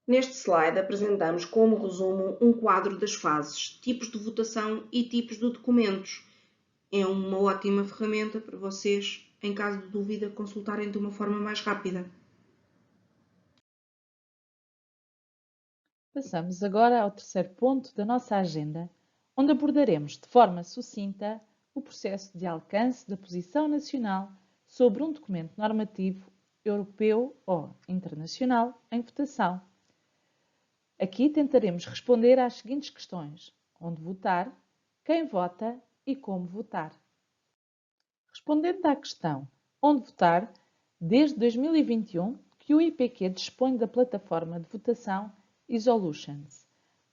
Neste slide apresentamos como resumo um quadro das fases, tipos de votação e tipos de documentos. É uma ótima ferramenta para vocês, em caso de dúvida, consultarem de uma forma mais rápida. Passamos agora ao terceiro ponto da nossa agenda, onde abordaremos de forma sucinta o processo de alcance da posição nacional sobre um documento normativo europeu ou internacional em votação. Aqui tentaremos responder às seguintes questões: onde votar, quem vota e como votar. Respondendo à questão onde votar, desde 2021 que o IPQ dispõe da plataforma de votação Isolutions,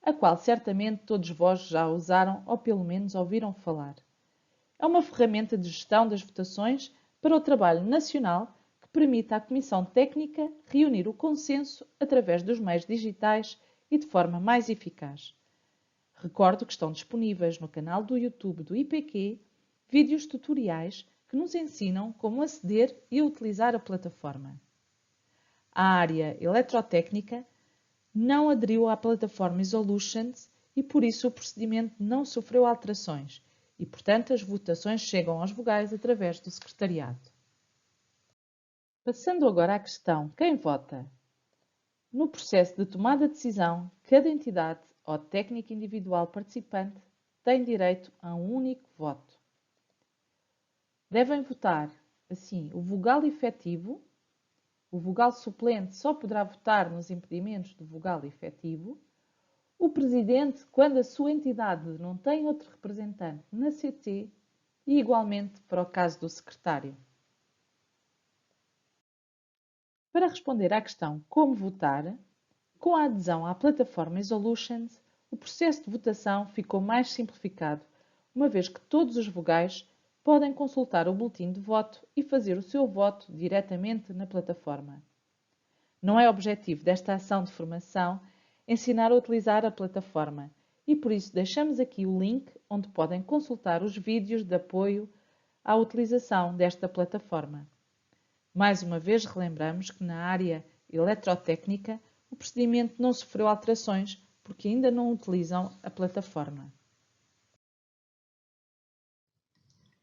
a qual certamente todos vós já usaram ou pelo menos ouviram falar. É uma ferramenta de gestão das votações para o trabalho nacional que permite à Comissão Técnica reunir o consenso através dos meios digitais e de forma mais eficaz. Recordo que estão disponíveis no canal do YouTube do IPQ vídeos tutoriais que nos ensinam como aceder e utilizar a plataforma. A área eletrotécnica não aderiu à plataforma Isolutions e por isso o procedimento não sofreu alterações e, portanto, as votações chegam aos vogais através do secretariado. Passando agora à questão quem vota. No processo de tomada de decisão, cada entidade ou técnico individual participante tem direito a um único voto. Devem votar, assim, o vogal efetivo. O vogal suplente só poderá votar nos impedimentos do vogal efetivo. O presidente, quando a sua entidade não tem outro representante na CT, e igualmente para o caso do secretário. Para responder à questão como votar, com a adesão à plataforma Isolutions, o processo de votação ficou mais simplificado, uma vez que todos os vogais podem consultar o boletim de voto e fazer o seu voto diretamente na plataforma. Não é objetivo desta ação de formação ensinar a utilizar a plataforma e por isso deixamos aqui o link onde podem consultar os vídeos de apoio à utilização desta plataforma. Mais uma vez relembramos que na área eletrotécnica, o procedimento não sofreu alterações porque ainda não utilizam a plataforma.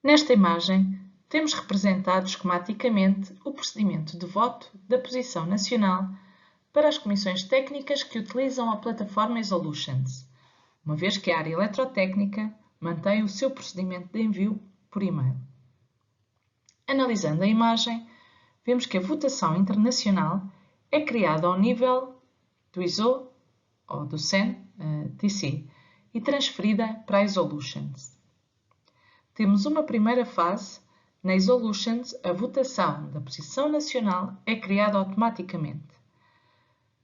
Nesta imagem, temos representado esquematicamente o procedimento de voto da posição nacional para as comissões técnicas que utilizam a plataforma Isolutions, uma vez que a área eletrotécnica mantém o seu procedimento de envio por e-mail. Analisando a imagem, vemos que a votação internacional é criada ao nível do ISO ou do CEN-TC e transferida para a Isolutions. Temos uma primeira fase. Na Isolutions, a votação da posição nacional é criada automaticamente.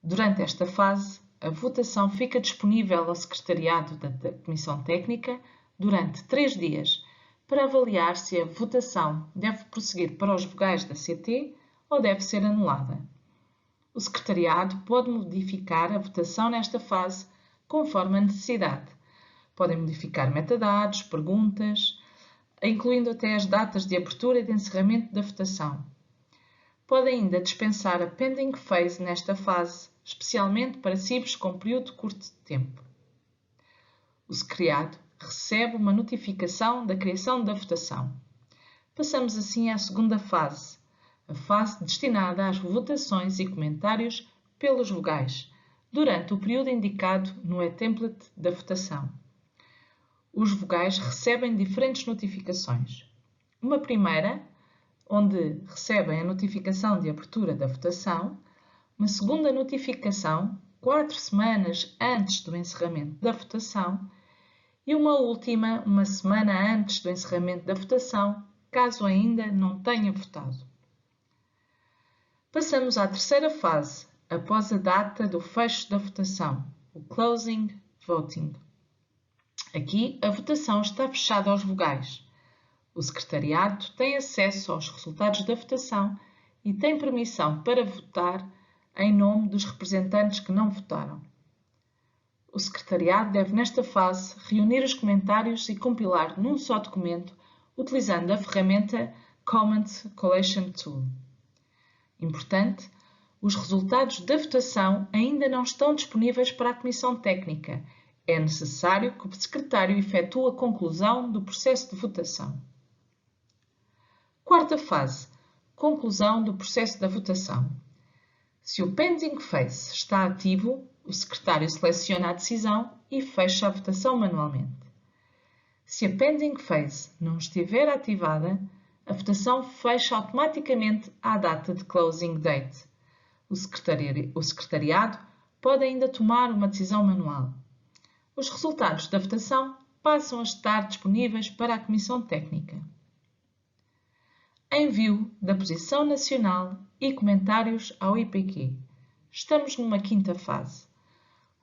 Durante esta fase, a votação fica disponível ao secretariado da Comissão Técnica durante 3 dias para avaliar se a votação deve prosseguir para os vogais da CT ou deve ser anulada. O secretariado pode modificar a votação nesta fase conforme a necessidade. Podem modificar metadados, perguntas, incluindo até as datas de abertura e de encerramento da votação. Podem ainda dispensar a pending phase nesta fase, especialmente para CIBs com período curto de tempo. O secretariado recebe uma notificação da criação da votação. Passamos assim à segunda fase, a fase destinada às votações e comentários pelos vogais, durante o período indicado no e-template da votação. Os vogais recebem diferentes notificações. Uma primeira, onde recebem a notificação de abertura da votação, uma segunda notificação, 4 semanas antes do encerramento da votação, e uma última, uma semana antes do encerramento da votação, caso ainda não tenha votado. Passamos à terceira fase, após a data do fecho da votação, o Closing Voting. Aqui, a votação está fechada aos vogais. O secretariado tem acesso aos resultados da votação e tem permissão para votar em nome dos representantes que não votaram. O secretariado deve, nesta fase, reunir os comentários e compilar num só documento, utilizando a ferramenta Comment Collation Tool. Importante, os resultados da votação ainda não estão disponíveis para a Comissão Técnica. É necessário que o secretário efetue a conclusão do processo de votação. Quarta fase, conclusão do processo da votação. Se o pending phase está ativo, o secretário seleciona a decisão e fecha a votação manualmente. Se a pending phase não estiver ativada, a votação fecha automaticamente à data de closing date. O secretariado pode ainda tomar uma decisão manual. Os resultados da votação passam a estar disponíveis para a Comissão Técnica. Envio da posição nacional e comentários ao IPQ. Estamos numa quinta fase.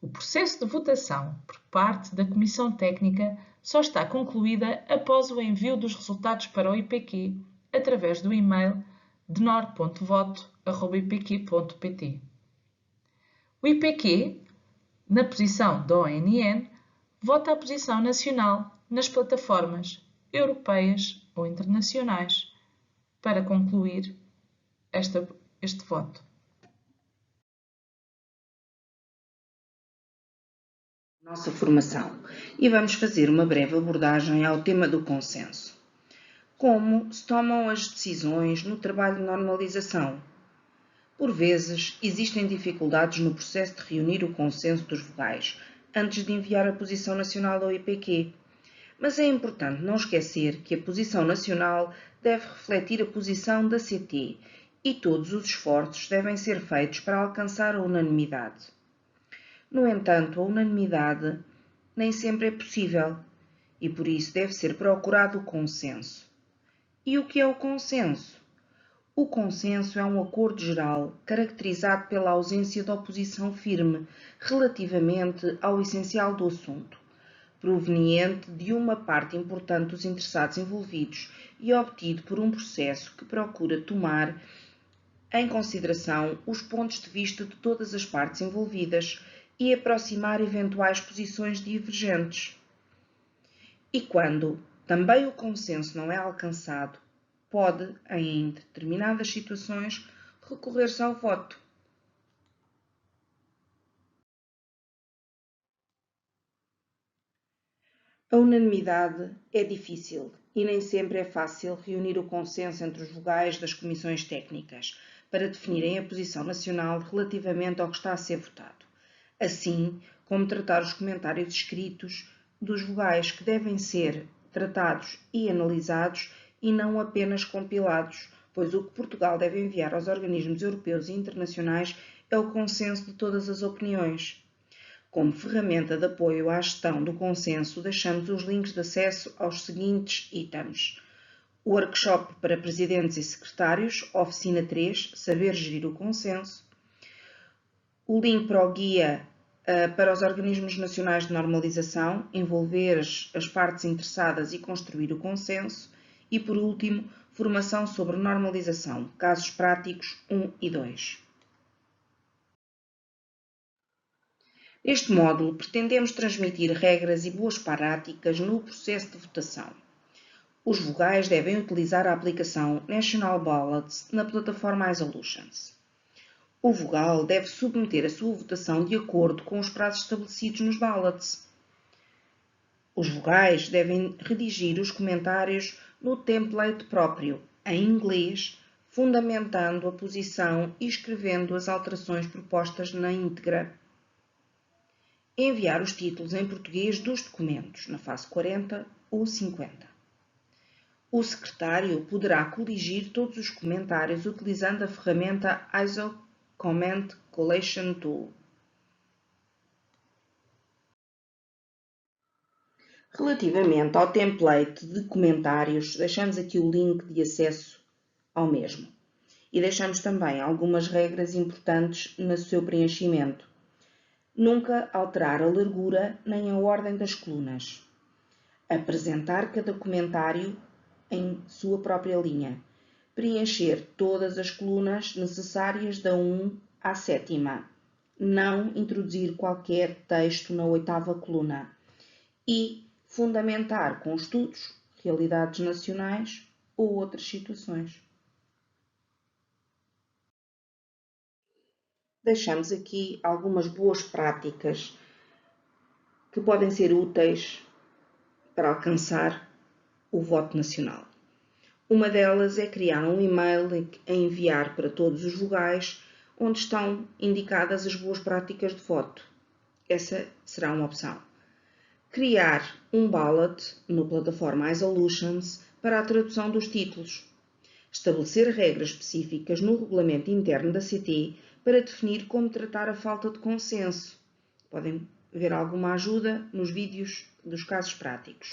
O processo de votação por parte da Comissão Técnica só está concluída após o envio dos resultados para o IPQ através do e-mail denor.voto@ipq.pt. O IPQ, na posição da ONN, vota a posição nacional nas plataformas europeias ou internacionais para concluir este voto. Nossa formação e vamos fazer uma breve abordagem ao tema do consenso. Como se tomam as decisões no trabalho de normalização? Por vezes, existem dificuldades no processo de reunir o consenso dos vogais antes de enviar a posição nacional ao IPQ, mas é importante não esquecer que a posição nacional deve refletir a posição da CT e todos os esforços devem ser feitos para alcançar a unanimidade. No entanto, a unanimidade nem sempre é possível e por isso deve ser procurado o consenso. E o que é o consenso? O consenso é um acordo geral caracterizado pela ausência de oposição firme relativamente ao essencial do assunto, proveniente de uma parte importante dos interessados envolvidos e obtido por um processo que procura tomar em consideração os pontos de vista de todas as partes envolvidas e aproximar eventuais posições divergentes. E quando também o consenso não é alcançado, pode, em determinadas situações, recorrer-se ao voto. A unanimidade é difícil e nem sempre é fácil reunir o consenso entre os vogais das comissões técnicas para definirem a posição nacional relativamente ao que está a ser votado, assim como tratar os comentários escritos dos vogais que devem ser tratados e analisados e não apenas compilados, pois o que Portugal deve enviar aos organismos europeus e internacionais é o consenso de todas as opiniões. Como ferramenta de apoio à gestão do consenso, deixamos os links de acesso aos seguintes itens: o workshop para presidentes e secretários, oficina 3, saber gerir o consenso, o link para o guia para os organismos nacionais de normalização, envolver as partes interessadas e construir o consenso, e por último, formação sobre normalização, casos práticos 1 e 2. Neste módulo, pretendemos transmitir regras e boas práticas no processo de votação. Os vogais devem utilizar a aplicação National Ballots na plataforma iSolutions. O vogal deve submeter a sua votação de acordo com os prazos estabelecidos nos ballots. Os vogais devem redigir os comentários no template próprio, em inglês, fundamentando a posição e escrevendo as alterações propostas na íntegra. Enviar os títulos em português dos documentos, na fase 40 ou 50. O secretário poderá coligir todos os comentários utilizando a ferramenta ISO Comment Collation Tool. Relativamente ao template de comentários, deixamos aqui o link de acesso ao mesmo. E deixamos também algumas regras importantes no seu preenchimento. Nunca alterar a largura nem a ordem das colunas. Apresentar cada comentário em sua própria linha. Preencher todas as colunas necessárias da 1 à 7ª. Não introduzir qualquer texto na 8ª coluna. E fundamentar com estudos, realidades nacionais ou outras situações. Deixamos aqui algumas boas práticas que podem ser úteis para alcançar o voto nacional. Uma delas é criar um e-mail a enviar para todos os vogais onde estão indicadas as boas práticas de voto. Essa será uma opção. Criar um ballot na plataforma iSolutions para a tradução dos títulos. Estabelecer regras específicas no regulamento interno da CT para definir como tratar a falta de consenso. Podem ver alguma ajuda nos vídeos dos casos práticos.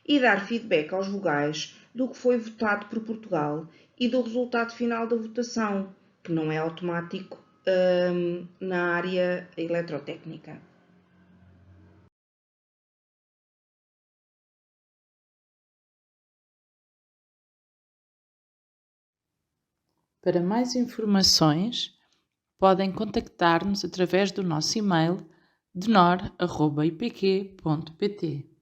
E dar feedback aos vogais do que foi votado por Portugal e do resultado final da votação, que não é automático na área eletrotécnica. Para mais informações, podem contactar-nos através do nosso e-mail denor@ipq.pt.